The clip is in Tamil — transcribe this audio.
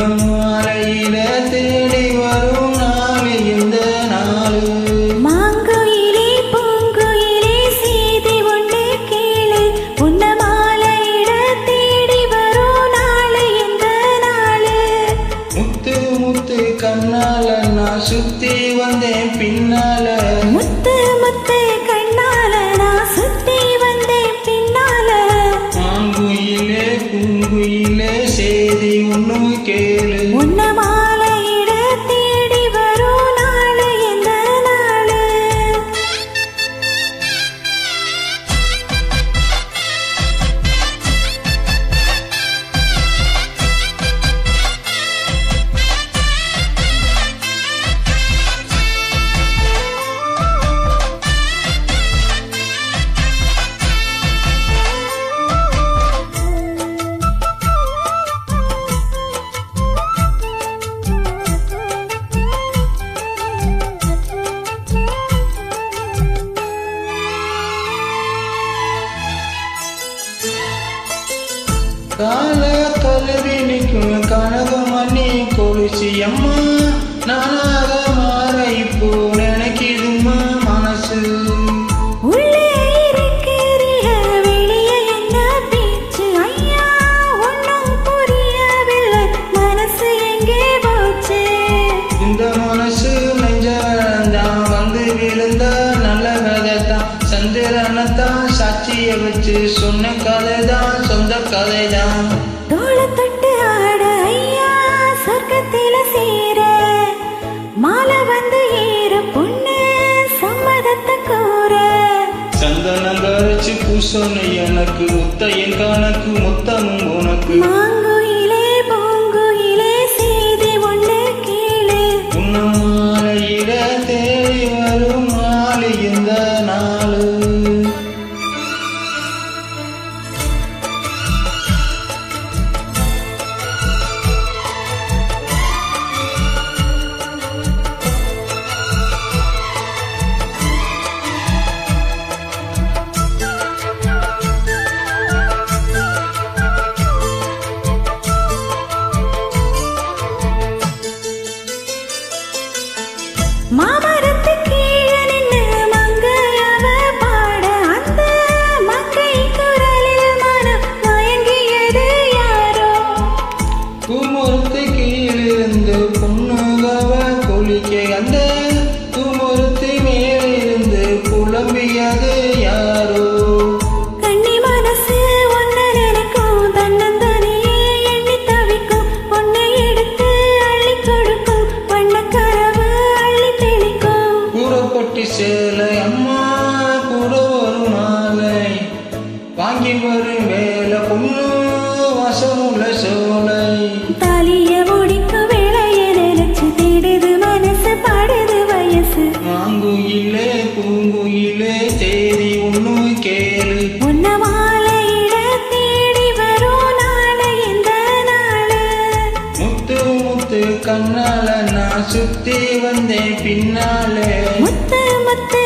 மாலையில தேடி வரும் நாள் இந்த நாள். மாங்குயிலே பூங்குயிலே செய்தி ஒன்று கேளு, உன்ன மாலையிட தேடி வரும் நாள் இந்த நாள். முத்து முத்து கண்ணால நான் சுத்தி வந்தேன் பின்னால. முத்து முத்து கண்ணால நான் சுத்தி வந்தேன் பின்னால. மாங்குயிலே பூங்குயிலே செய்தி ஒன்று கேளு, உன்ன மாலையிட தேடி வரும் நாள் இந்த நாள். கால கல்வி நிற்கும் கனகமணி கொலுசி அம்மா. நானாக மாற இப்போ நினைக்கிதுமா மனசு. உள்ளே இருக்கிறீக வெளியே என்ன பேச்சு ஐயா, ஒன்னும் புரியவில்லை மனசு எங்கே போச்சு. இந்த மனசு நெஞ்சதான் வந்து விழுந்த நல்ல கதைதான். சந்திரனத்தான் சாட்சிய வச்சு சொன்ன கதைதான் சொந்த கதைதான். தோள தொட்டு ஆட ஐயா சொர்க்கத்தில சேர, மாலை வந்து ஏற பொண்ணு சம்மதத்தை கோர. சந்தனம் கரைச்சு பூசணு எனக்கு முத்தையன் கணக்கு மொத்தமும் உனக்கு. மாங்குயிலே பூங்குயிலே செய்தி ஒன்று கேளு, உன்ன மாலையிட தேடி வரும் நாள் இந்த நாள். மாமரத்து கீழே நின்னு மங்கையவ பாட, அந்த மங்கை குரலில் மனம் மயங்கியது யாரோ. பூமுறுத்து கீழிருந்து பொண்ணுகவ கொலிக்க, அந்த பூமுறுத்து மேலிருந்து புலம்பியது யாரோ. கன்னி மனசு ஒன்ன நினைக்கும், தன்னந்தனியே எண்ணி தவிக்கும், பொன்னை எடுத்து அள்ளி கொடுக்கும், வண்ணக்கரவு அள்ளி தெளிக்கும். கூறப்பட்டி சேலை அம்மா கூட ஒரு மாலை, வாங்கி வரும் வேலை பொண்ணு வசமுள்ள சோலை. தாலிய முடிக்கும் வேளைய நினைச்சு தேடுது மனசு பாடுது வயசு. மாங்குயிலே பூங்குயிலே தேடி ஒன்று கேளு, உன்ன மாலையிட தேடி வரும் நாள் இந்த நாள். முத்து முத்து கண்ணால நான் சுத்தி வந்தேன் பின்னாலே. முத்து முத்து